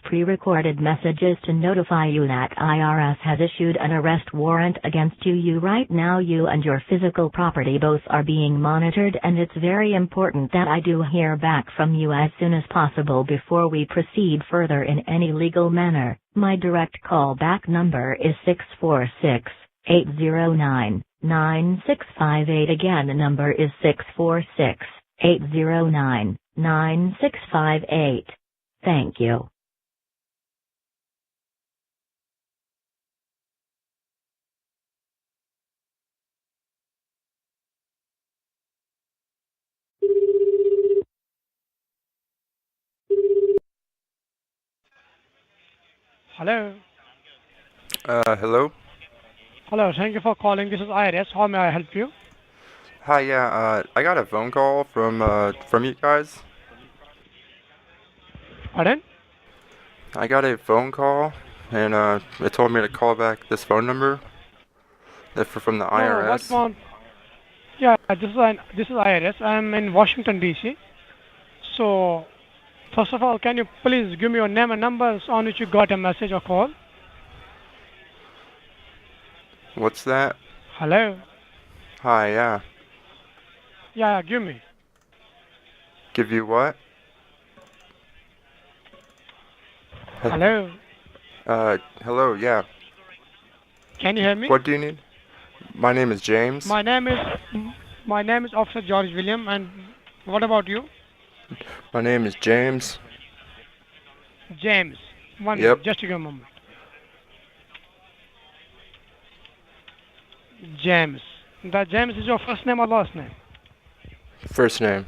pre-recorded messages to notify you that IRS has issued an arrest warrant against you right now. You and your physical property both are being monitored, and it's very important that I do hear back from you as soon as possible before we proceed further in any legal manner. My direct callback number is 646-809-9658. Again, the number is 646-809-9658. Thank you. Hello. Hello? Hello, thank you for calling. This is IRS. How may I help you? Hi, yeah, I got a phone call from you guys. Pardon? I got a phone call, and it told me to call back this phone number. From the IRS. No, what phone? Yeah, this is IRS. I'm in Washington, D.C. So, first of all, can you please give me your name and numbers on which you got a message or call? What's that? Hello? Hi, yeah. Yeah, give me. Give you what? Hello? Hello, yeah. Can you hear me? What do you need? My name is James. My name is Officer 𝘿𝙊𝙉𝙉𝙎, and what about you? My name is James. James. One Yep. minute, just give me a moment. James. That James is your first name or last name? First name.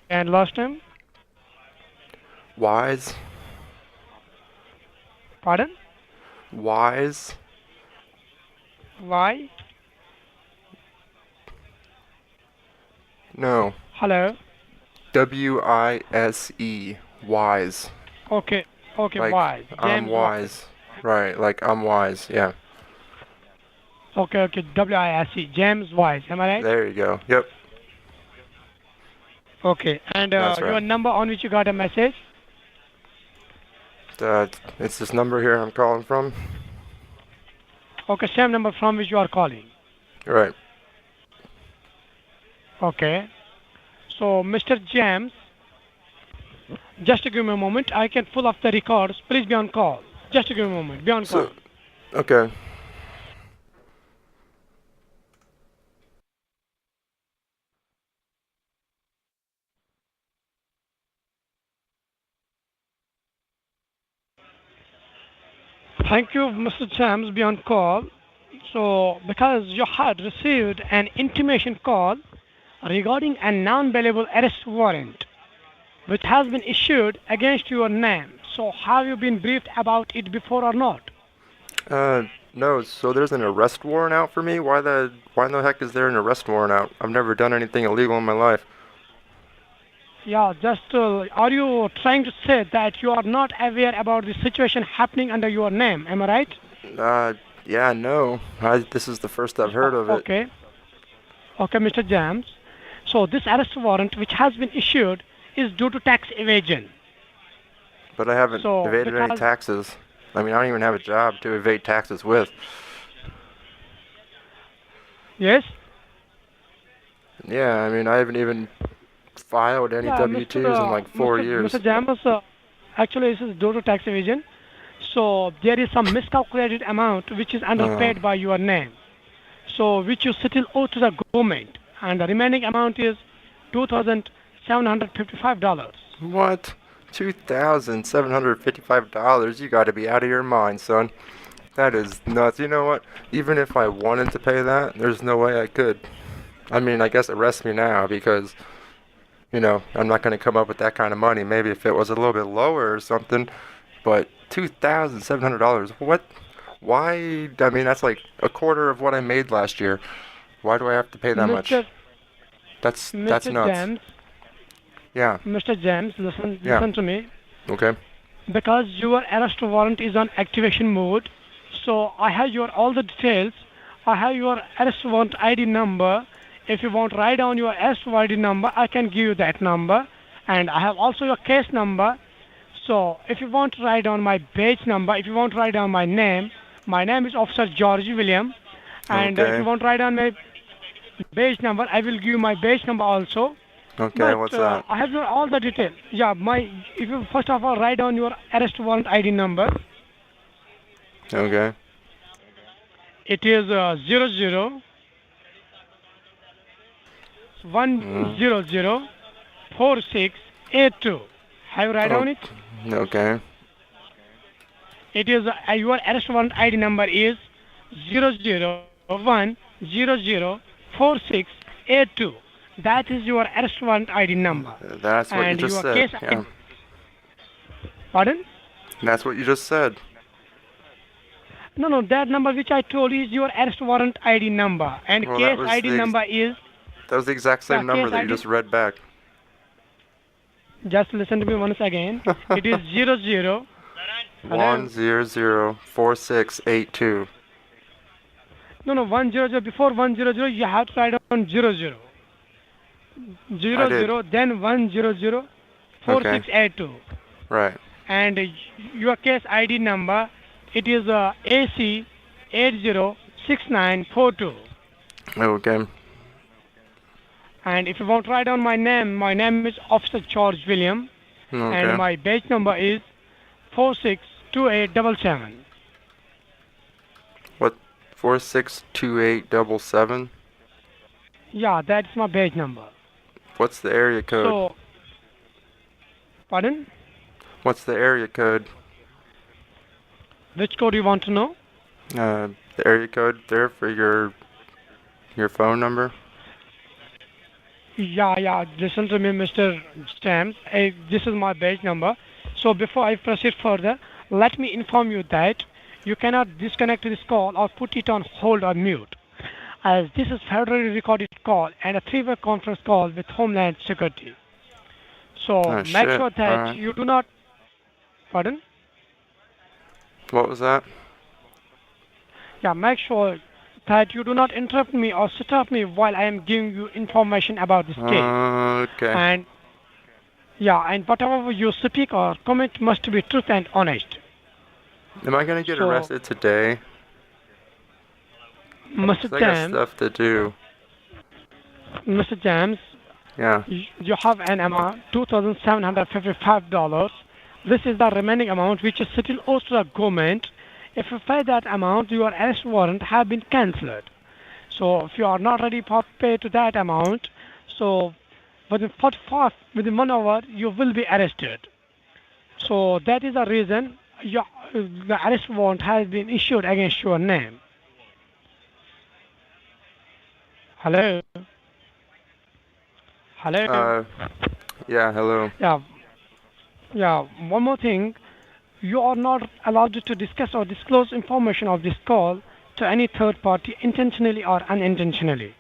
And last name? Wise. Pardon? Wise. Why? No. Hello? W-I-S-E. Wise. Okay, Like, why? I'm wise. Right, like I'm wise, yeah. Okay, W-I-S-E. James Wise, am I right? There you go. Yep. Okay, and That's right. your number on which you got a message? It's this number here I'm calling from. Okay, same number from which you are calling. Right. Okay. So, Mr. James, just give me a moment. I can pull up the records. Please be on call. Just give me a moment. Be on call. Okay. Thank you, Mr. James. Be on call. So, because you had received an intimation call regarding a non-bailable arrest warrant, which has been issued against your name. So, have you been briefed about it before or not? No. So there's an arrest warrant out for me? Why in the heck is there an arrest warrant out? I've never done anything illegal in my life. Yeah, are you trying to say that you are not aware about the situation happening under your name? Am I right? Yeah, no. This is the first I've heard of it. Okay, Mr. James. So this arrest warrant, which has been issued, is due to tax evasion. But I haven't evaded any taxes. I mean, I don't even have a job to evade taxes with. Yes? Yeah, I mean, I haven't even filed any W-2s in like 4 years. Mr. James, actually this is due to tax evasion. So there is some miscalculated amount which is underpaid by your name. So which you still owe to the government. And the remaining amount is $2,755. What? $2,755? You gotta be out of your mind, son. That is nuts. You know what? Even if I wanted to pay that, there's no way I could. I mean, I guess arrest me now because, you know, I'm not gonna come up with that kind of money. Maybe if it was a little bit lower or something, but $2,700. What? Why? I mean, that's like a quarter of what I made last year. Why do I have to pay that much? That's nuts. James, yeah. Mr. James, listen to me. Okay. Because your arrest warrant is on activation mode, so I have all the details. I have your arrest warrant ID number. If you want to write down your arrest warrant ID number, I can give you that number. And I have also your case number. So if you want to write down my badge number, if you want to write down my name is Officer George William. And if you Okay. want to write down my badge number, I will give you my badge number also. Okay, But what's that? I have all the detail. Yeah, if you first of all write down your arrest warrant ID number, Okay. it is 00 Mm. 100 4682. Have you write Oh, down it? okay. It is your arrest warrant ID number is 001004682. That is your arrest warrant ID number. That's what you And just your said. case Yeah. pardon? That's what you just said. No, that number which I told you is your arrest warrant ID number. And Well, that case was ID the number is, that was the exact yeah, same number case that you ID, just read back. just listen to me once again. It is 00, hello? 1004682. No, 100, before 100, you have to write down 00. I did. 00, then 100, Okay. 4682. Right. And your case ID number, it is AC 806942. Okay. And if you want to write down my name is Officer George William, and Okay. my badge number is 462877. What? 462877. Yeah, that's my badge number. What's the area code? So, pardon? What's the area code? Which code you want to know? The area code there for your phone number. Yeah, listen to me, Mr. Stamps. This is my badge number. So before I proceed further, let me inform you that you cannot disconnect this call or put it on hold or mute, as this is federally recorded call and a three-way conference call with Homeland Security. So Oh make shit. sure that Alright. you do not, pardon? What was that? Yeah, make sure that you do not interrupt me or stop me while I am giving you information about this case. Okay. And yeah, and whatever you speak or comment must be truth and honest. Am I gonna get So, arrested today? Mr. 'Cause I got James, stuff to do. Mr. James, Yeah. you have an amount $2,755. This is the remaining amount which is still owed to the government. If you pay that amount, your arrest warrant have been cancelled. So if you are not ready to pay to that amount, so within 1 hour you will be arrested. So that is the reason the arrest warrant has been issued against your name. Hello. Hello. Yeah, hello. Yeah. One more thing. You are not allowed to discuss or disclose information of this call to any third party intentionally or unintentionally.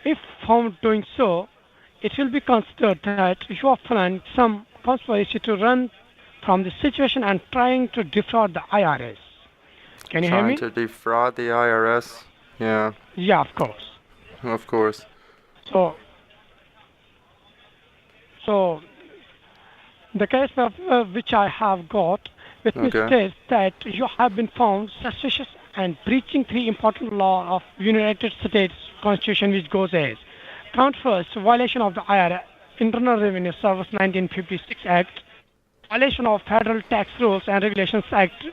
If found doing so, it will be considered that you are planning some conspiracy to run from the situation and trying to defraud the IRS. Can you hear me? Trying to defraud the IRS? Yeah, Yeah, of course. of course. So the case which I have got with me Okay. states that you have been found suspicious and breaching three important laws of United States Constitution, which goes as: count first, violation of the IRS Internal Revenue Service 1956 Act, violation of Federal Tax Rules and Regulations Act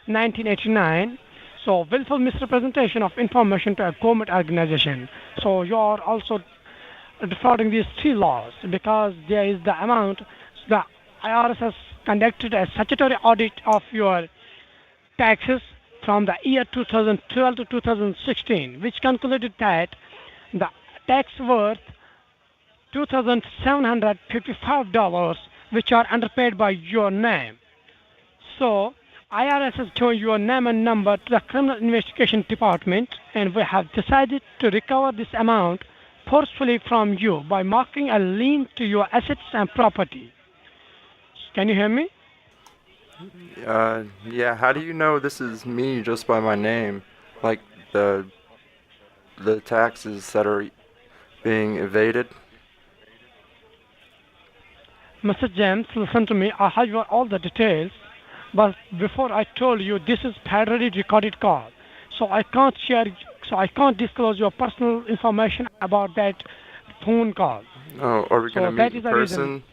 1989. So willful misrepresentation of information to a government organization. So you are also defrauding these three laws because there is the amount. The IRS has conducted a statutory audit of your taxes from the year 2012 to 2016, which concluded that the tax worth $2,755, which are underpaid by your name. So IRS has shown your name and number to the Criminal Investigation Department, and we have decided to recover this amount forcefully from you by marking a lien to your assets and property. Can you hear me? Yeah, how do you know this is me just by my name? Like the taxes that are being evaded? Mr. James, listen to me. I have your all the details, but before I told you, this is federally recorded call, so I can't share. So I can't disclose your personal information about that phone call. Oh, are we gonna So meet that in is the reason. person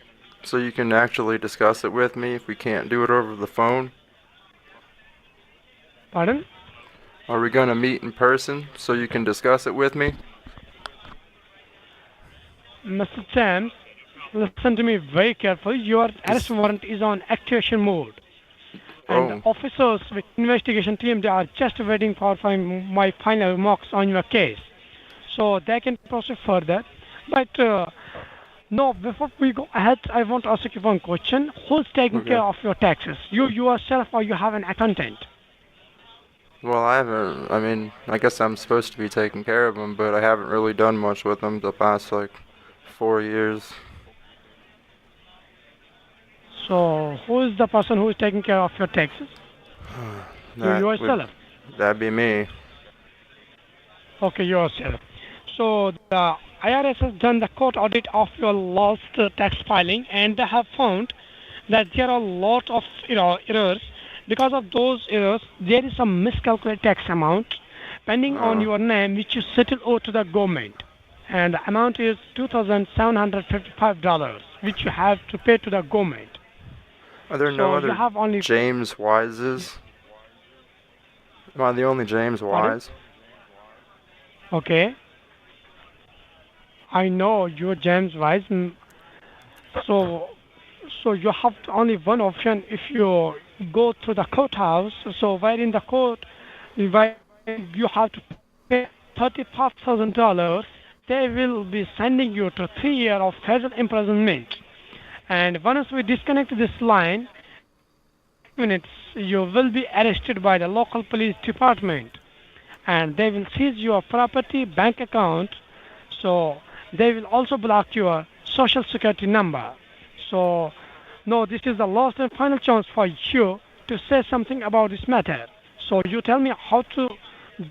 so you can actually discuss it with me if we can't do it over the phone? Pardon? Are we gonna meet in person so you can discuss it with me? Mr. James, listen to me very carefully. Your arrest warrant is on activation mode. And Oh, officers with investigation team, they are just waiting for my final remarks on your case. So they can proceed further. But no, before we go ahead, I want to ask you one question. Who's taking okay. care of your taxes? You yourself or you have an accountant? Well, I haven't. I mean, I guess I'm supposed to be taking care of them, but I haven't really done much with them the past like 4 years. So who is the person who is taking care of your taxes? You yourself. That'd be me. Okay, yourself. So the IRS has done the court audit of your last tax filing, and they have found that there are a lot of errors. Because of those errors, there is some miscalculated tax amount pending on your name, which you still owe to the government, and the amount is $2,755, which you have to pay to the government. Are there no So other you have only. James Wises? Am I the only James Pardon? Wise? Okay. I know you're James Wise. So you have only one option if you go to the courthouse. So while in the court, while you have to pay $35,000, they will be sending you to 3 years of federal imprisonment. And once we disconnect this line, minutes, you will be arrested by the local police department, and they will seize your property, bank account. So they will also block your social security number. So no, this is the last and final chance for you to say something about this matter. So you tell me how to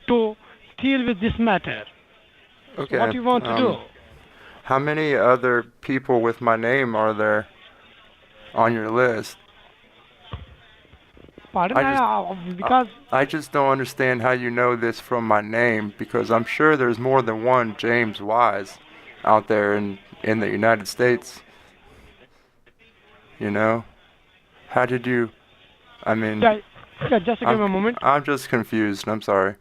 deal with this matter. Okay. What you want to do? How many other people with my name are there on your list? Pardon? Because I just don't understand how you know this from my name, because I'm sure there's more than one James Wise out there in the United States. You know? How did you... I mean... yeah, just give me a moment. I'm just confused. I'm sorry.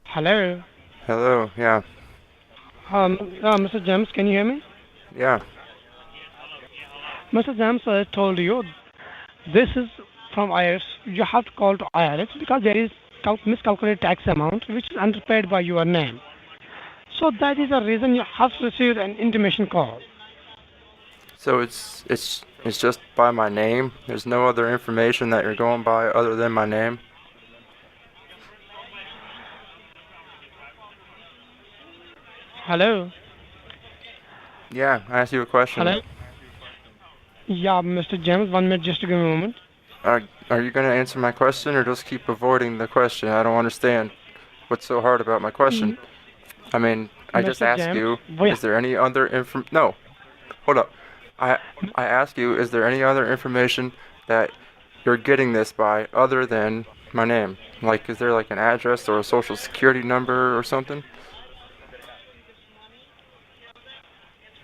Hello. Hello, yeah. Mr. James, can you hear me? Yeah. Mr. James, I told you, this is from IRS. You have to call to IRS because there is miscalculated tax amount which is underpaid by your name. So that is the reason you have received an intimation call. So it's just by my name? There's no other information that you're going by other than my name? Hello? Yeah, I asked you a question. Hello? Yeah, Mr. James, 1 minute, just give me a moment. Are you going to answer my question or just keep avoiding the question? I don't understand. What's so hard about my question? I mean, I just Mr. asked James, you, wait. is there any other No, hold up. I asked you, is there any other information that you're getting this by other than my name? Like, is there like an address or a social security number or something?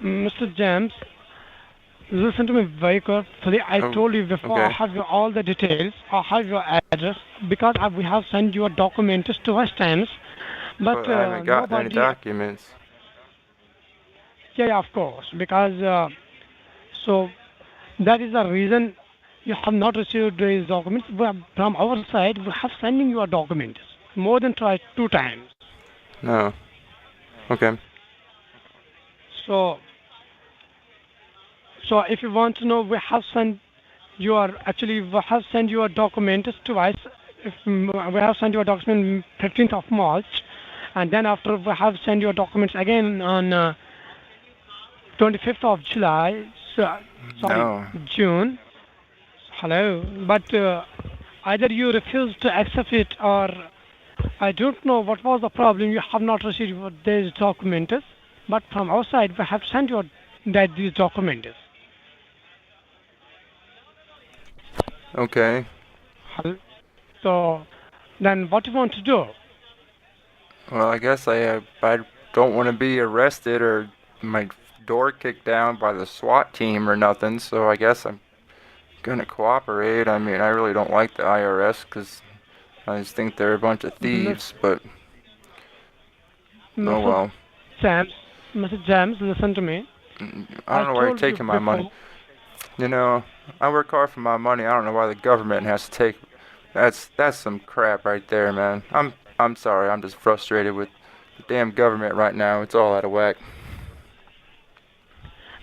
Mr. James, listen to me very carefully. I told you before, okay. I have all the details. I have your address because we have sent your documents to West Times. But I haven't gotten any nobody... documents. Yeah, of course. Because, so that is the reason you have not received these documents. From our side, we have sending your documents more than 2 times. No. Okay. So if you want to know, we have sent your documents twice. We have sent your document 15th of March, and then after we have sent your documents again on 25th of July. June. Hello, but either you refuse to accept it or I don't know what was the problem. You have not received these documents, but from our side, we have sent you these documents. Okay. So, then what you want to do? Well, I guess I don't want to be arrested or my door kicked down by the SWAT team or nothing, so I guess I'm gonna cooperate. I mean, I really don't like the IRS because I just think they're a bunch of thieves, but oh well. Mr. James, listen to me. I don't know why you're taking my money. You know, I work hard for my money. I don't know why the government has to take. That's some crap right there, man. I'm sorry. I'm just frustrated with the damn government right now. It's all out of whack.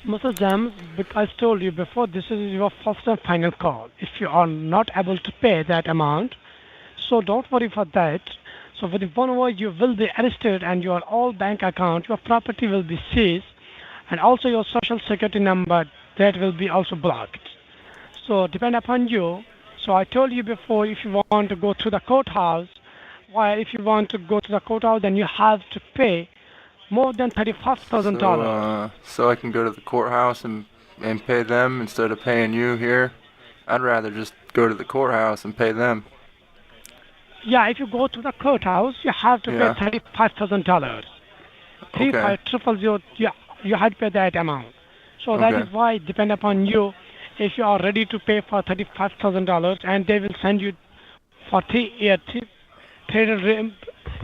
Mr. James, I told you before, this is your first and final call. If you are not able to pay that amount, so don't worry for that. So within 1 hour, you will be arrested and your all bank account, your property will be seized, and also your social security number, that will be also blocked. So depend upon you. So I told you before, if you want to go to the courthouse, if you want to go to the courthouse, then you have to pay more than $35,000. So I can go to the courthouse and pay them instead of paying you here? I'd rather just go to the courthouse and pay them. Yeah, if you go to the courthouse, you have to pay $35,000. Okay. 35,000, yeah, you have to pay that amount. So that is why it depends upon you. If you are ready to pay for $35,000, and they will send you for 3-year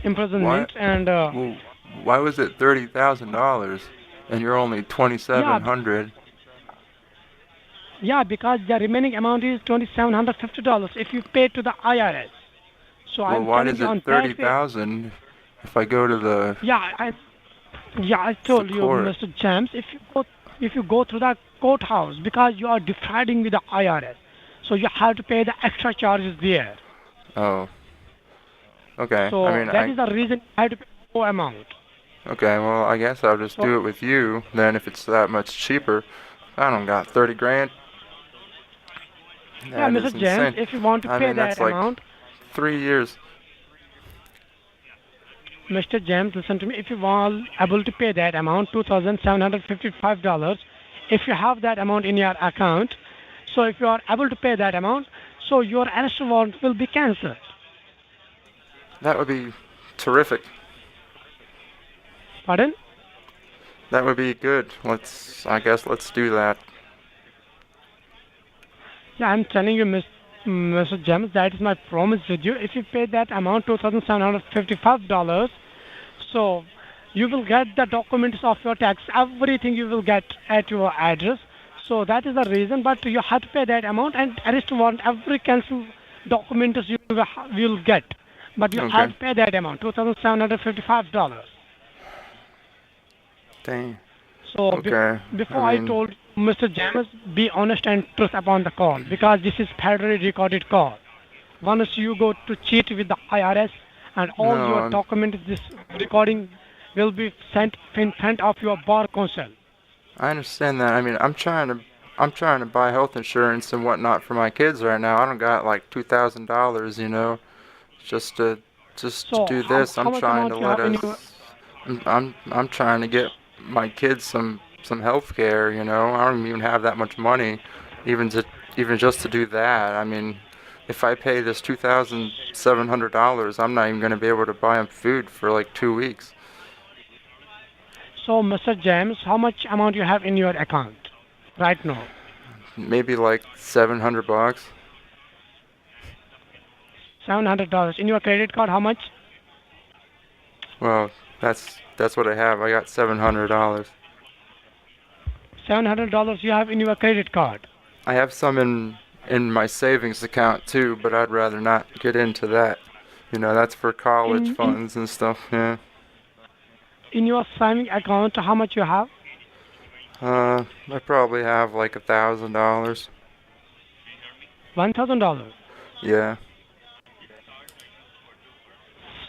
imprisonment. And why was it $30,000 and you're only $2,700? Yeah, because the remaining amount is $2,750 if you pay to the IRS. So why is it $30,000 if I go to the? I told you, Mr. James, if you go through the courthouse, because you are defrauding with the IRS, so you have to pay the extra charges there. Oh. Okay. So that is the reason you have to pay more amount. Okay, well, I guess I'll just do it with you then if it's that much cheaper. I don't got 30 grand. Yeah, Mr. James, if you want to pay that amount. 3 years. Mr. James, listen to me. If you are able to pay that amount, $2,755, if you have that amount in your account, so if you are able to pay that amount, so your arrest warrant will be cancelled. That would be terrific. Pardon? That would be good. I guess let's do that. Yeah, I'm telling you, Mr. James, that is my promise with you. If you pay that amount, $2,755, so you will get the documents of your tax, everything you will get at your address. So that is the reason, but you have to pay that amount, and arrest warrant, every cancel documents you will get. But you have to pay that amount, $2,755. Dang. So before I told Mr. James, be honest and truth upon the call, because this is federally recorded call. Once you go to cheat with the IRS and all your documents, this recording will be sent in front of your bar counsel. I understand that. I mean, I'm trying to buy health insurance and whatnot for my kids right now. I don't got like $2,000, you know, just to do this. I'm trying to let us. I'm trying to get my kids some health care, you know. I don't even have that much money, even just to do that. I mean, if I pay this $2,700, I'm not even going to be able to buy them food for like 2 weeks. So, Mr. James, how much amount you have in your account right now? Maybe like $700. $700 in your credit card. How much? Well, that's what I have. I got $700. $700 you have in your credit card. I have some in my savings account too, but I'd rather not get into that. You know, that's for college funds and stuff. Yeah. In your savings account, how much you have? I probably have like $1,000. $1,000. Yeah.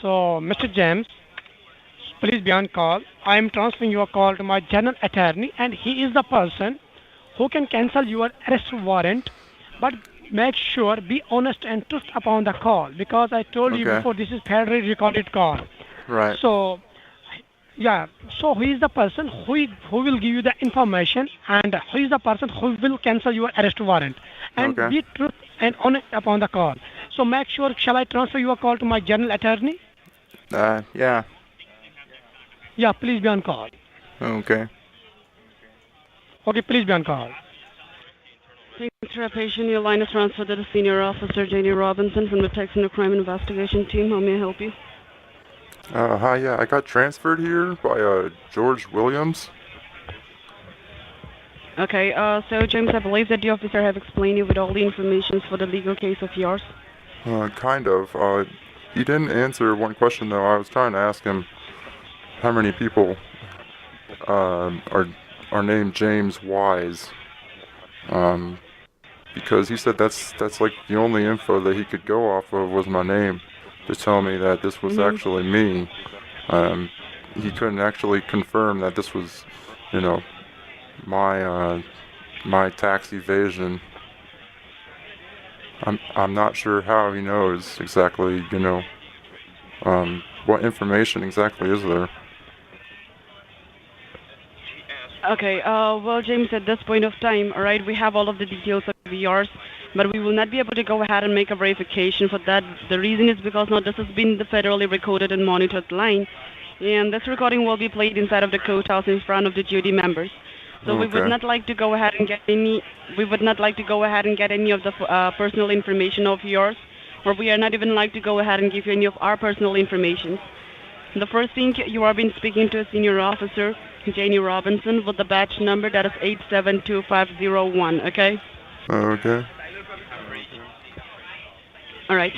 So, Mr. James, please be on call. I am transferring your call to my general attorney, and he is the person who can cancel your arrest warrant. But make sure be honest and truth upon the call, because I told you Okay. before this is federally recorded call. Right. So yeah, so who is the person who will give you the information, and who is the person who will cancel your arrest warrant, and Okay. be truth and honest upon the call. So make sure, shall I transfer your call to my general attorney? Yeah. Yeah, please be on call. Okay. Okay, please be on call. Thanks for your patient. Your line is transferred to the Senior Officer, Janie Robinson from the Texas Crime Investigation Team. How may I help you? Hi, yeah, I got transferred here by, George Williams. Okay, so James, I believe that the officer have explained you with all the information for the legal case of yours. Kind of. He didn't answer one question, though. I was trying to ask him how many people, are named James Wise. Because he said that's like the only info that he could go off of was my name to tell me that this was actually me. He couldn't actually confirm that this was, you know, my tax evasion. I'm not sure how he knows exactly, what information exactly is there. Okay, well, James, at this point of time, all right, we have all of the details of yours, but we will not be able to go ahead and make a verification for that. The reason is because now this has been the federally recorded and monitored line, and this recording will be played inside of the courthouse in front of the jury members. So we would Okay. not like to go ahead and get any. We would not like to go ahead and get any of the personal information of yours, or we are not even like to go ahead and give you any of our personal information. The first thing, you are been speaking to a senior officer, Janie Robinson, with the batch number that is 8725001. Okay. Okay. All right.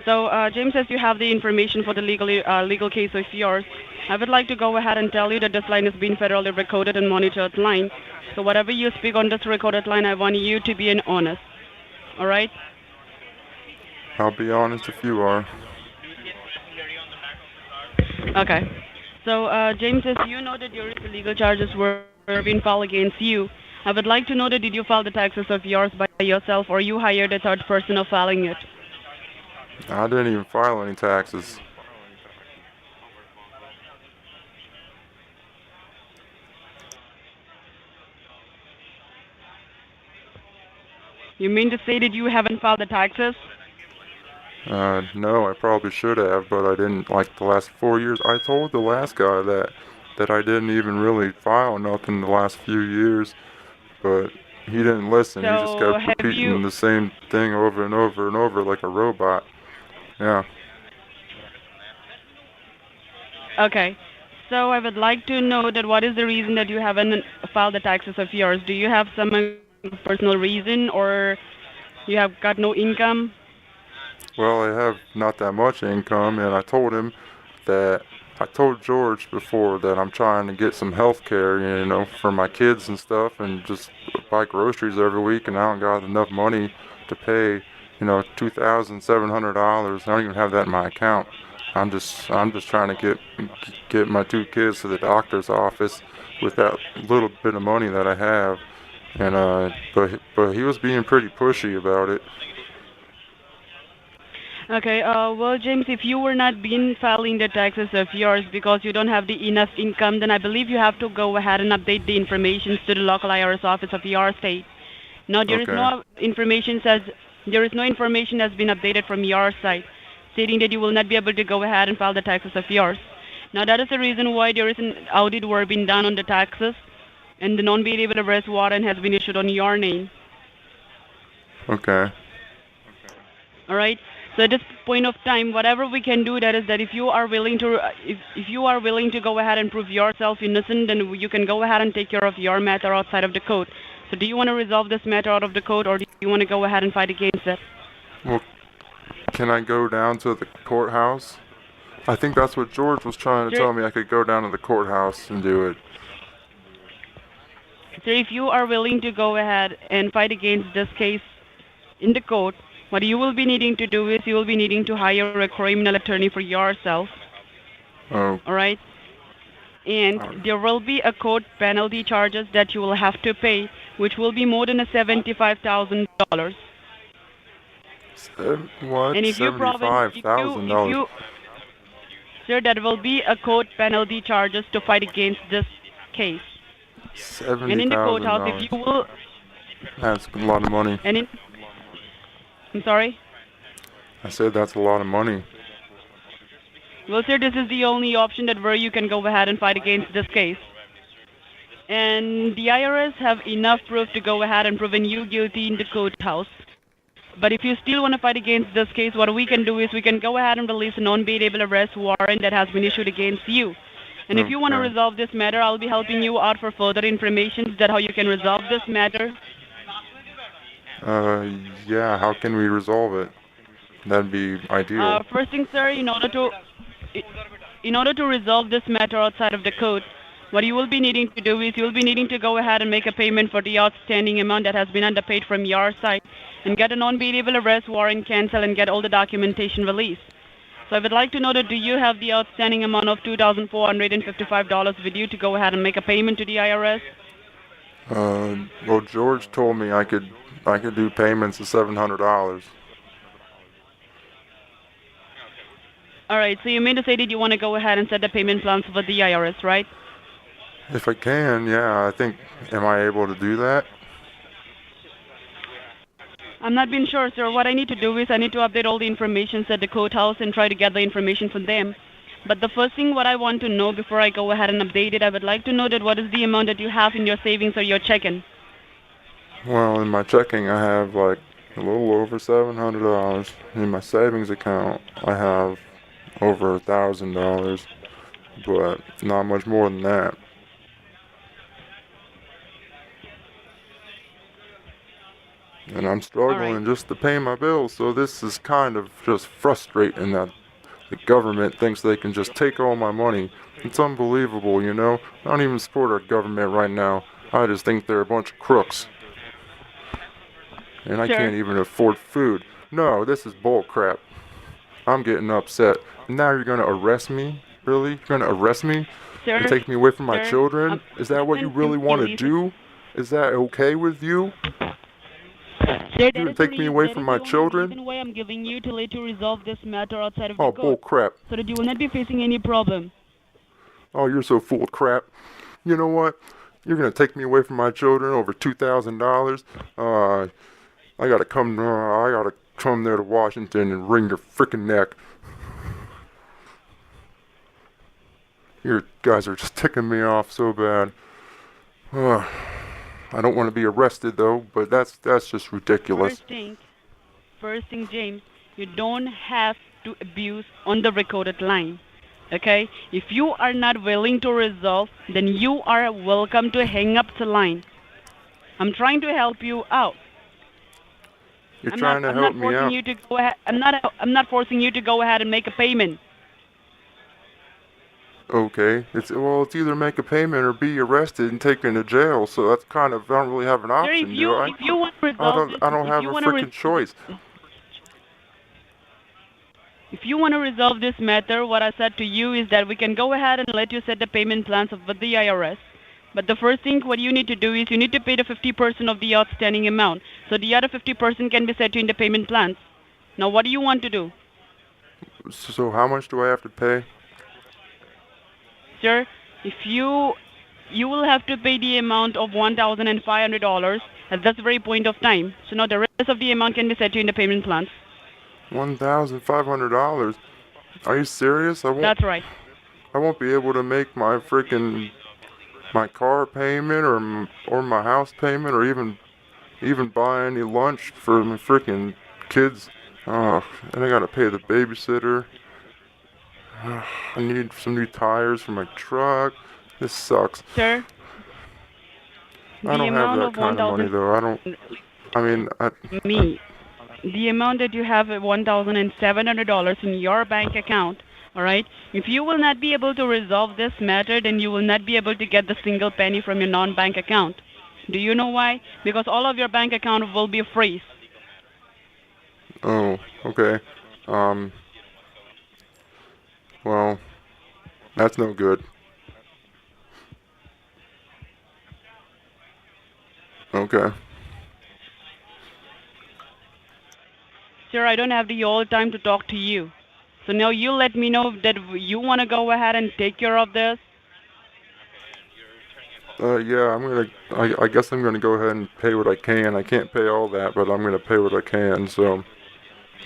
So James, as you have the information for the legal case of yours, I would like to go ahead and tell you that this line is being federally recorded and monitored line. So whatever you speak on this recorded line, I want you to be an honest. All right? I'll be honest if you are. Okay. So James, as you know that your legal charges were being filed against you, I would like to know that did you file the taxes of yours by yourself, or you hired a third person of filing it? I didn't even file any taxes. You mean to say that you haven't filed the taxes? No, I probably should have, but I didn't. Like the last 4 years, I told the last guy that I didn't even really file nothing the last few years, but he didn't listen. He just So kept have repeating you... the same thing over and over and over like a robot. Yeah. Okay. So I would like to know that what is the reason that you haven't filed the taxes of yours? Do you have some personal reason, or you have got no income? Well, I have not that much income, and I told him that I told George before that I'm trying to get some health care, for my kids and stuff, and just buy groceries every week, and I don't got enough money to pay, $2,700. I don't even have that in my account. I'm just trying to get my two kids to the doctor's office with that little bit of money that I have, and but he was being pretty pushy about it. Okay, well, James, if you were not been filing the taxes of yours because you don't have the enough income, then I believe you have to go ahead and update the information to the local IRS office of your state. Now, there is no information has been updated from your side, stating that you will not be able to go ahead and file the taxes of yours. Now, that is the reason why there is an audit work being done on the taxes, and the non-variable arrest warrant has been issued on your name. Okay. All right. So at this point of time, whatever we can do, that is that if you are willing to, if you are willing to go ahead and prove yourself innocent, then you can go ahead and take care of your matter outside of the court. So do you want to resolve this matter out of the court, or do you want to go ahead and fight against it? Well, can I go down to the courthouse? I think that's what George was trying to tell me. I could go down to the courthouse and do it. So if you are willing to go ahead and fight against this case in the court, what you will be needing to do is you will be needing to hire a criminal attorney for yourself. Oh. All right? And there will be a court penalty charges that you will have to pay, which will be more than $75,000. What? And if you province, $75,000. sir, that will be a court penalty charges to fight against this case. And in the courthouse, if $70,000. you will, That's a lot of money. and in, I'm sorry. I said that's a lot of money. Well, sir, this is the only option that where you can go ahead and fight against this case. And the IRS have enough proof to go ahead and prove you guilty in the courthouse. But if you still want to fight against this case, what we can do is we can go ahead and release a non-bailable arrest warrant that has been issued against you. And if you want to Okay. resolve this matter, I'll be helping you out for further information that how you can resolve this matter. Yeah, how can we resolve it? That'd be ideal. First thing, sir, in order to resolve this matter outside of the court, what you will be needing to do is you will be needing to go ahead and make a payment for the outstanding amount that has been underpaid from your side and get a non-bailable arrest warrant cancelled and get all the documentation released. So I would like to know that do you have the outstanding amount of $2,455 with you to go ahead and make a payment to the IRS? Well, George told me I could do payments of $700. All right, so you mean to say that you want to go ahead and set the payment plans for the IRS, right? If I can, yeah, I think, am I able to do that? I'm not being sure, sir. What I need to do is I need to update all the information at the courthouse and try to get the information from them. But the first thing what I want to know before I go ahead and update it, I would like to know that what is the amount that you have in your savings or your checking? Well, in my checking, I have like a little over $700. In my savings account, I have over $1,000, but not much more than that. And I'm struggling just to pay my bills, so this is kind of just frustrating that the government thinks they can just take all my money. It's unbelievable, you know? I don't even support our government right now. I just think they're a bunch of crooks. And I can't even afford food. No, this is bull crap. I'm getting upset. Now you're gonna arrest me? Really? You're gonna arrest me? Sir, And take me away from my sir, children? Is that what you really want to do? Is that okay with you? Sir, You gonna take me away from my children? That is the why I'm giving you to let you resolve this matter outside of Oh, the bull court, crap. so that you will not be facing any problem. Oh, you're so full of crap. You know what? You're gonna take me away from my children over $2,000. I gotta come there to Washington and wring your freaking neck. You guys are just ticking me off so bad. I don't want to be arrested though, but that's just ridiculous. First thing, James, you don't have to abuse on the recorded line. Okay? If you are not willing to resolve, then you are welcome to hang up the line. I'm trying to help you out. You're trying to help me out. I'm not forcing you to go ahead and make a payment. Okay, it's either make a payment or be arrested and taken to jail. So that's kind of, I don't really have an option, do I? If you want to resolve I don't have a freaking choice. If you want to resolve this matter, what I said to you is that we can go ahead and let you set the payment plans with the IRS. But the first thing what you need to do is you need to pay the 50% of the outstanding amount. So the other 50% can be set to in the payment plans. Now what do you want to do? So how much do I have to pay? Sir, if you will have to pay the amount of $1,500 at this very point of time. So now the rest of the amount can be set to in the payment plans. $1,500? Are you serious? That's right. I won't be able to make my car payment or my house payment or even buy any lunch for my freaking kids. Oh, and I gotta pay the babysitter. I need some new tires for my truck. This sucks. Sir, I don't have that kind of money though. The amount that you have at $1,700 in your bank account, all right? If you will not be able to resolve this matter, then you will not be able to get the single penny from your non-bank account. Do you know why? Because all of your bank account will be freeze. Oh, okay. Well, that's no good. Okay. Sir, I don't have the all time to talk to you. So now you let me know that you want to go ahead and take care of this. Yeah, I guess I'm gonna go ahead and pay what I can. I can't pay all that, but I'm gonna pay what I can. So,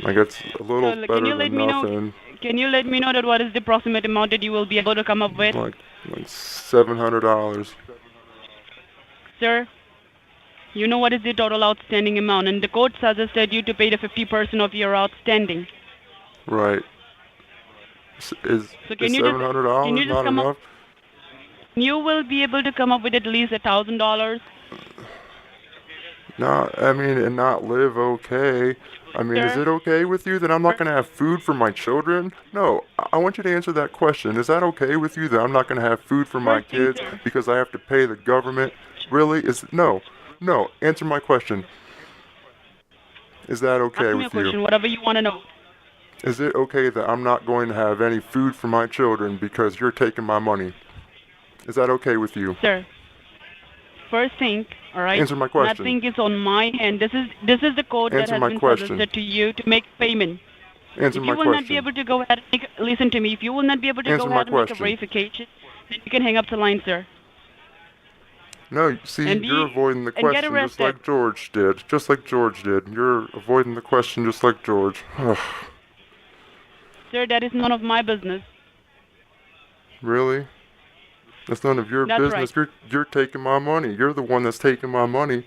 I guess a little So, better than nothing. Can you let me know that what is the approximate amount that you will be able to come up with? Like $700. Sir, you know what is the total outstanding amount, and the court suggested you to pay the 50% of your outstanding. Right. Is $700 not enough? You will be able to come up with at least $1,000. No, I mean, and not live okay. I mean, Sir? is it okay with you that I'm not going to have food for my children? No, I want you to answer that question. Is that okay with you that I'm not going to have food for my kids because I have to pay the government? Really? No. Answer my question. Is that okay Ask me a with question, you? whatever you want to know. Is it okay that I'm not going to have any food for my children because you're taking my money? Is that okay with you? Sir, first thing, all right? Answer my question. Nothing is on my hand. This is the code that has been suggested to you to make payment. Answer my question. If you will not be able to go ahead and listen to me, if you will not be able to Answer go my ahead and make a question. verification, then you can hang up the line, sir. No, see, you're avoiding the and get question just arrested. like George did. Just like George did. You're avoiding the question just like George. Sir, that is none of my business. Really? That's none of your That's business. right. You're taking my money. You're the one that's taking my money.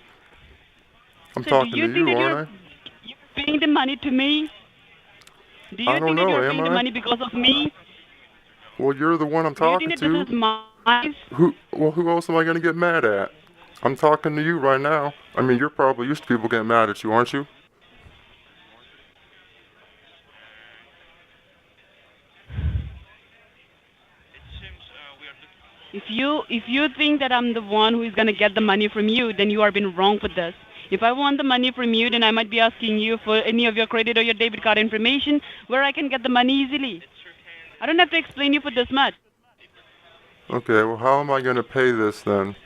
I'm Sir, talking do you to think you, that aren't you're paying the money to me? Do you I don't think know, that you're am paying the I? money because of me? I? Well, you're the one I'm Do you talking think that to. this is mine? Who else am I going to get mad at? I'm talking to you right now. I mean, you're probably used to people getting mad at you, aren't you? If you think that I'm the one who is going to get the money from you, then you are being wrong for this. If I want the money from you, then I might be asking you for any of your credit or your debit card information where I can get the money easily. I don't have to explain you for this much. Okay, well, how am I going to pay this then?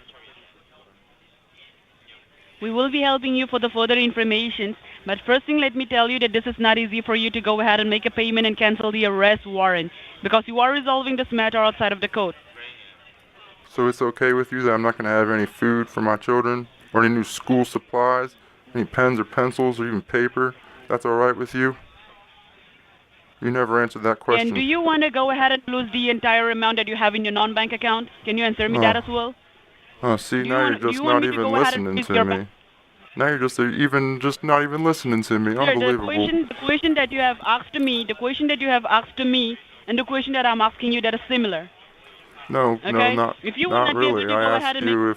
We will be helping you for the further information, but first thing, let me tell you that this is not easy for you to go ahead and make a payment and cancel the arrest warrant, because you are resolving this matter outside of the court. So it's okay with you that I'm not going to have any food for my children, or any new school supplies, any pens or pencils, or even paper? That's all right with you? You never answered that question. And do you want to go ahead and lose the entire amount that you have in your non-bank account? Can you answer me that as well? Oh, see, now you're just not even listening to me. Now you're just not even listening to me. Sir, Unbelievable. the question that you have asked me, and the question that I'm asking you, that is similar. No, Okay? no, not If you will not not be able really. to go I ahead asked and you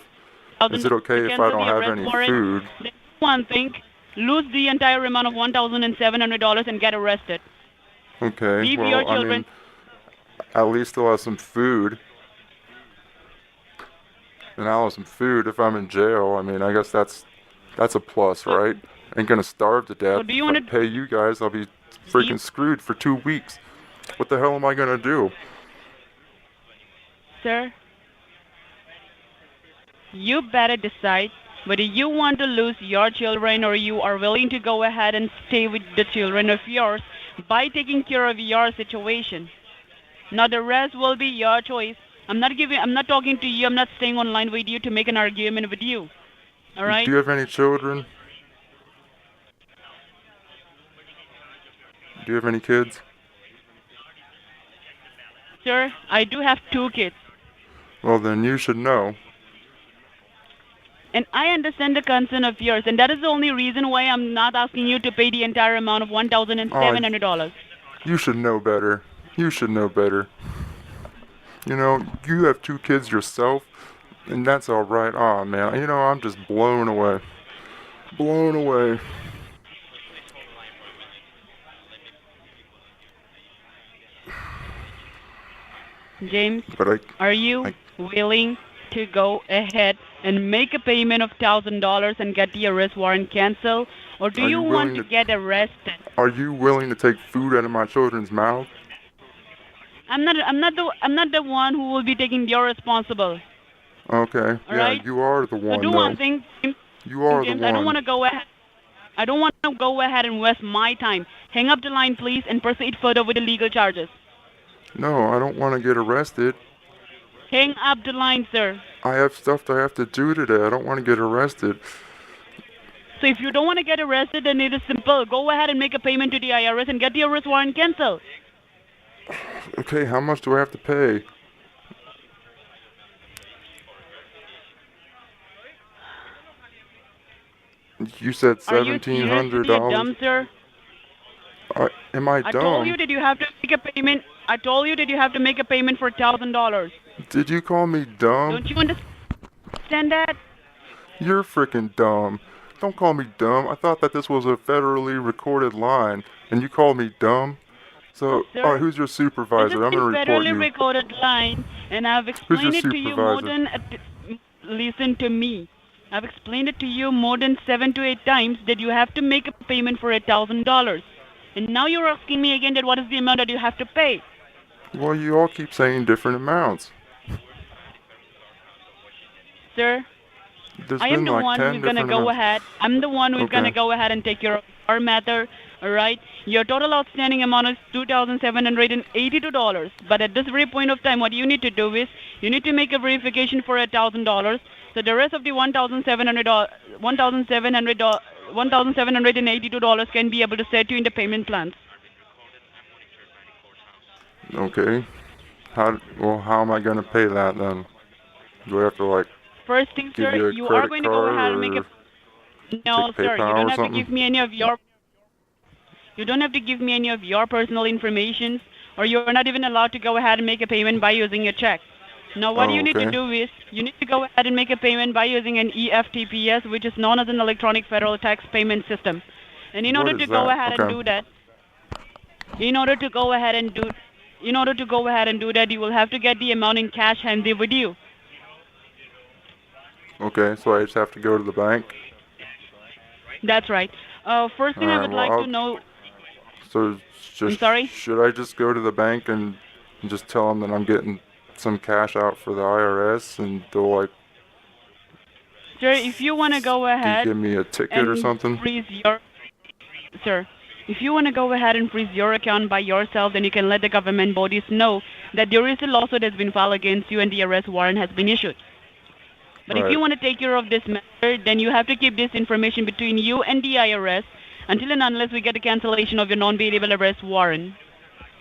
is it okay if I don't have any food? Then one thing, lose the entire amount of $1,700 and get arrested. Okay, Leave well, your I children. mean, at least I'll have some food. And I'll have some food if I'm in jail. I mean, I guess that's a plus, right? Ain't gonna starve to death. So do you if I wanna- pay you guys, I'll be freaking screwed for 2 weeks. What the hell am I gonna do? Sir, you better decide whether you want to lose your children or you are willing to go ahead and stay with the children of yours by taking care of your situation. Now the rest will be your choice. I'm not talking to you. I'm not staying online with you to make an argument with you. All right? Do you have any children? Do you have any kids? Sir, I do have 2 kids. Well, then you should know. And I understand the concern of yours, and that is the only reason why I'm not asking you to pay the entire amount of $1,700. You should know better. You should know better. You know, you have 2 kids yourself, and that's all right. Aw, man, you know, I'm just blown away. Blown away. James, But are you willing to go ahead and make a payment of $1,000 and get the arrest warrant canceled, or do you want to get arrested? Are you willing to take food out of my children's mouth? I'm not the one who will be taking your responsible. Okay. All right? You are the So one. do though. one thing, You are James. the I one. don't want to go ahead. I don't want to go ahead and waste my time. Hang up the line, please, and proceed further with the legal charges. No, I don't want to get arrested. Hang up the line, sir. I have stuff that I have to do today. I don't want to get arrested. So if you don't want to get arrested, then it is simple. Go ahead and make a payment to the IRS and get the arrest warrant canceled. Okay, how much do I have to pay? You said $1,700. Are you seriously dumb, sir? Am I dumb? I told you that you have to make a payment. I told you that you have to make a payment for $1,000. Did you call me dumb? Don't you understand that? You're freaking dumb. Don't call me dumb. I thought that this was a federally recorded line, and you called me dumb. So, Sir, all right, who's your supervisor? I'm going to report federally you. recorded line, and I've explained it to you more than. Listen to me. I've explained it to you more than 7 to 8 times that you have to make a payment for $1,000. And now you're asking me again that what is the amount that you have to pay. Well, you all keep saying different amounts. Sir, There's I been am the like one 10 who's going to different go amounts. ahead. I'm the one who's going to Okay. go ahead and take care of our matter, all right? Your total outstanding amount is $2,782. But at this very point of time, what you need to do is you need to make a verification for $1,000. So the rest of the $1,782 can be able to set you in the payment plans. Okay. How am I going to pay that then? Do I have to, like, First thing, give sir, you a you are credit going to go ahead and make card a... No, take sir, you PayPal don't or have to something? give me any of your... You don't have to give me any of your personal information, or you're not even allowed to go ahead and make a payment by using your check. Now, what you need to okay. do is, you need to go ahead and make a payment by using an EFTPS, which is known as an electronic federal tax payment system. And in What order to is go that? ahead and Okay. do that, in order to go ahead and do that, you will have to get the amount in cash handy with you. Okay, so I just have to go to the bank? That's right. First thing I Alright, would well, like to know... So, just, sorry? should I just go to the bank and just tell them that I'm getting some cash out for the IRS, and they'll, like, Sir, if you want to go ahead give me a ticket and or something? freeze your... Sir, if you want to go ahead and freeze your account by yourself, then you can let the government bodies know that there is a lawsuit that's been filed against you and the arrest warrant has been issued. But if you want to take care of this matter, then you have to keep this information between you and the IRS until and unless we get a cancellation of your non-bailable arrest warrant.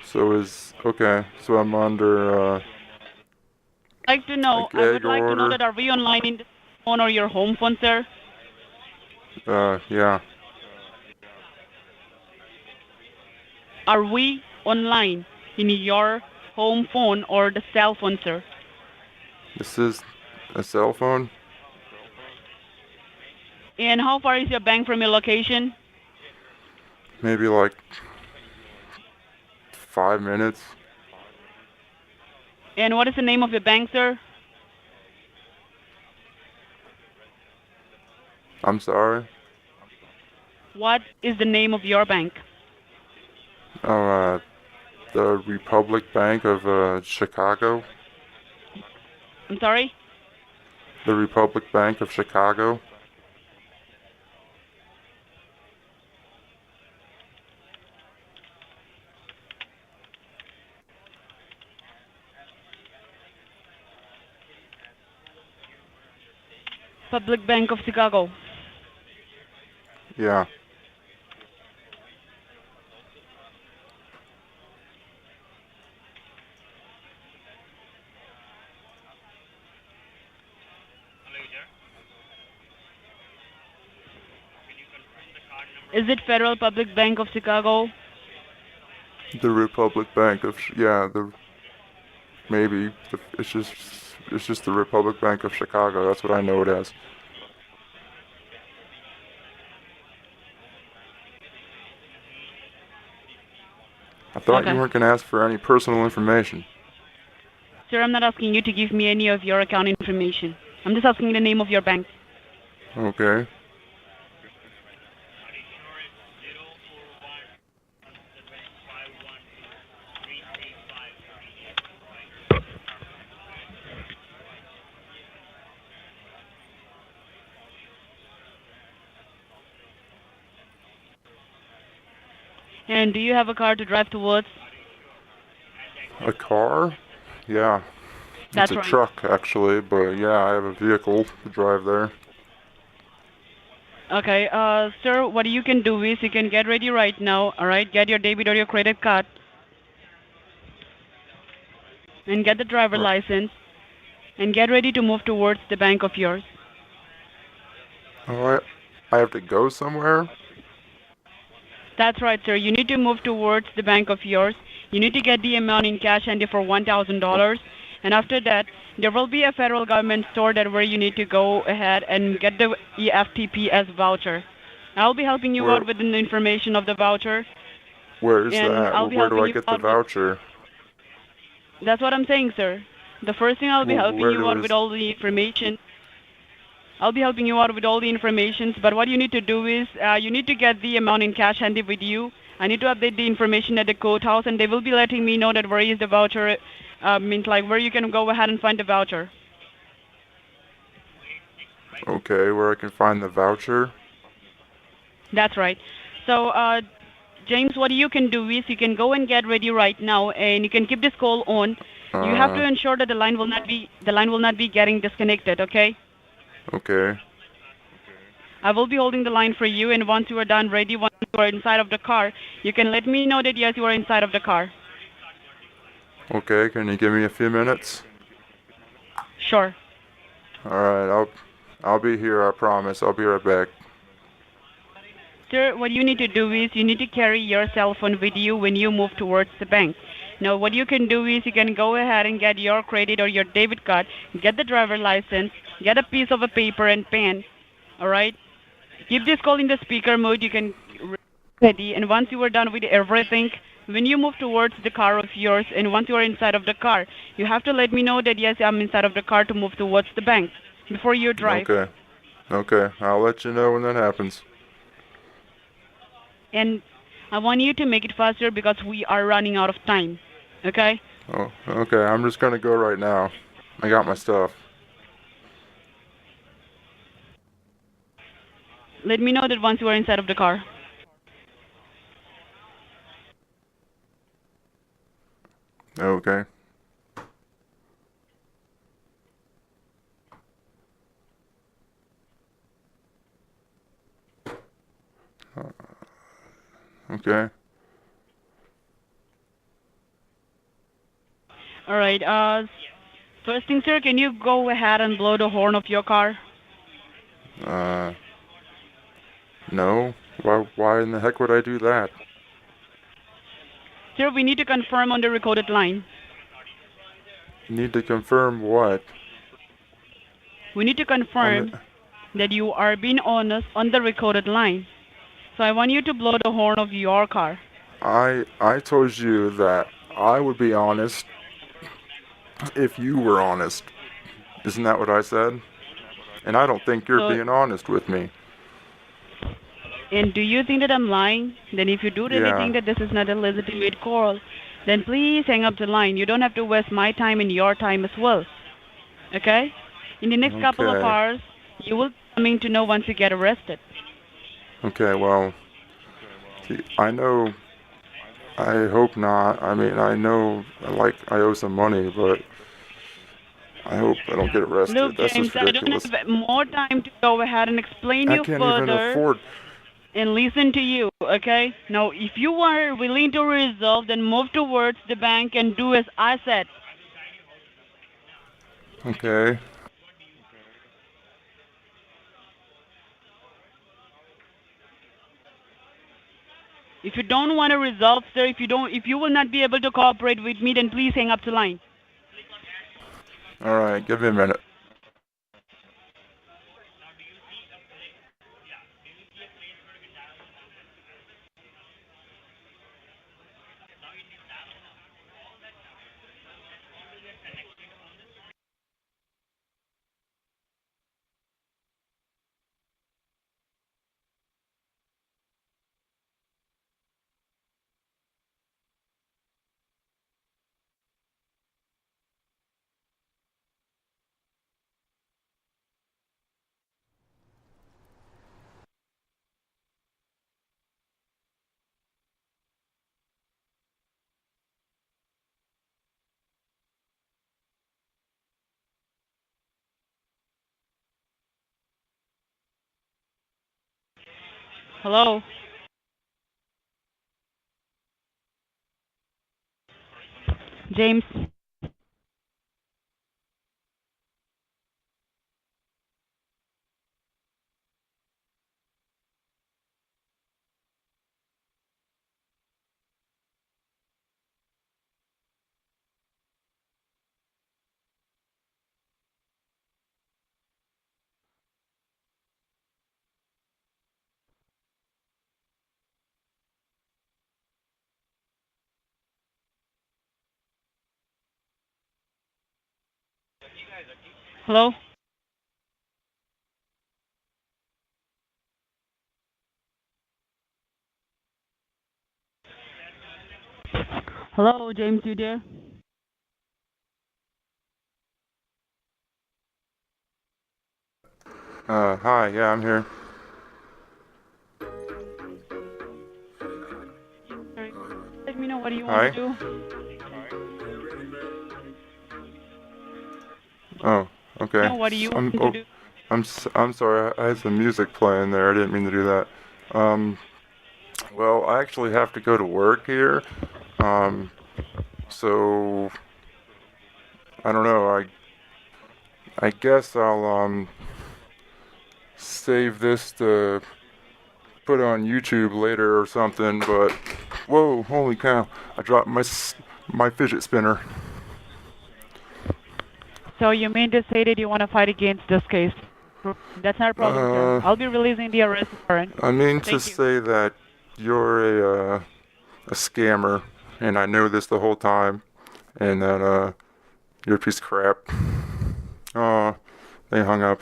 So so I'm under, I'd like to know, like I would egg like to know order? that are we online in the phone or your home phone, sir? yeah. Are we online in your home phone or the cell phone, sir? This is a cell phone? And how far is your bank from your location? Maybe like 5 minutes. And what is the name of your bank, sir? I'm sorry? What is the name of your bank? The Republic Bank of Chicago. I'm sorry? The Republic Bank of Chicago. Public Bank of Chicago. Yeah. Is it Federal Public Bank of Chicago? The Republic Bank of it's just the Republic Bank of Chicago. That's what I know it as. I thought you weren't going to ask for any personal information. Sir, I'm not asking you to give me any of your account information. I'm just asking the name of your bank. Okay. And do you have a car to drive towards? A car? Yeah. It's That's a right. truck, actually, but yeah, I have a vehicle to drive there. Okay, sir, what you can do is you can get ready right now, all right? Get your debit or your credit card and get the driver Uh, license and get ready to move towards the bank of yours. Alright, I have to go somewhere? That's right, sir. You need to move towards the bank of yours. You need to get the amount in cash handy for $1,000. And after that, there will be a federal government store that where you need to go ahead and get the EFTPS voucher. I'll be helping you Where out with the information of the voucher, where is and that? I'll be Where do helping I you get the out with. voucher? That's what I'm saying, sir. The first thing I'll be helping Where you do out with is all the information. I'll be helping you out with all the information, but what you need to do is you need to get the amount in cash handy with you. I need to update the information at the courthouse, and they will be letting me know that where is the voucher, means like where you can go ahead and find the voucher. Okay, where I can find the voucher? That's right. So, James, what you can do is you can go and get ready right now, and you can keep this call on. You have to Uh, ensure that the line will not be getting disconnected. Okay? okay. I will be holding the line for you, and once you are done ready, once you are inside of the car, you can let me know that yes, you are inside of the car. Okay, can you give me a few minutes? Sure. Alright, I'll be here, I promise. I'll be right back. Sir, what you need to do is you need to carry your cell phone with you when you move towards the bank. Now, what you can do is you can go ahead and get your credit or your debit card, get the driver license, get a piece of a paper and pen, all right? Keep this call in the speaker mode. You can ready, and once you are done with everything, when you move towards the car of yours, and once you are inside of the car, you have to let me know that yes, I'm inside of the car to move towards the bank before you drive. Okay. Okay, I'll let you know when that happens. And I want you to make it faster because we are running out of time. Okay? Oh, okay, I'm just gonna go right now. I got my stuff. Let me know that once you are inside of the car. Okay. Okay. All right. First thing, sir, can you go ahead and blow the horn of your car? Uh, no. Why in the heck would I do that? Sir, we need to confirm on the recorded line. Need to confirm what? We need to On confirm the, that you are being honest on the recorded line. So I want you to blow the horn of your car. I told you that I would be honest if you were honest. Isn't that what I said? And I don't think you're So, being honest with me. and do you think that I'm lying? Then if you do really Yeah. think that this is not a legitimate call, then please hang up the line. You don't have to waste my time and your time as well. Okay? In the next couple of Okay. hours, you will be coming to know once you get arrested. Okay, well, see, I know, I hope not. I mean, I know, like, I owe some money, but I hope I don't get Look, arrested. That's James, just I don't ridiculous. have more time to go ahead and explain I you can't even further afford. and listen to you, okay? Now, if you are willing to resolve, then move towards the bank and do as I said. Okay. If you don't want to resolve, sir, if you will not be able to cooperate with me, then please hang up the line. All right, give me a minute. Hello? James? Hello? Hello, James, you there? Hi, yeah, I'm here. Let me know what do you Hi? want to do. Oh, okay. What do you want to do? I'm sorry, I had some music playing there. I didn't mean to do that. Well, I actually have to go to work here. So I don't know. I guess I'll save this to put on YouTube later or something. But whoa, holy cow! I dropped my fidget spinner. So you mean to say that you want to fight against this case? That's not a problem, sir. I'll be releasing the arrest warrant. I mean to Thank you. say that you're a scammer, and I knew this the whole time, and that you're a piece of crap. Oh, they hung up.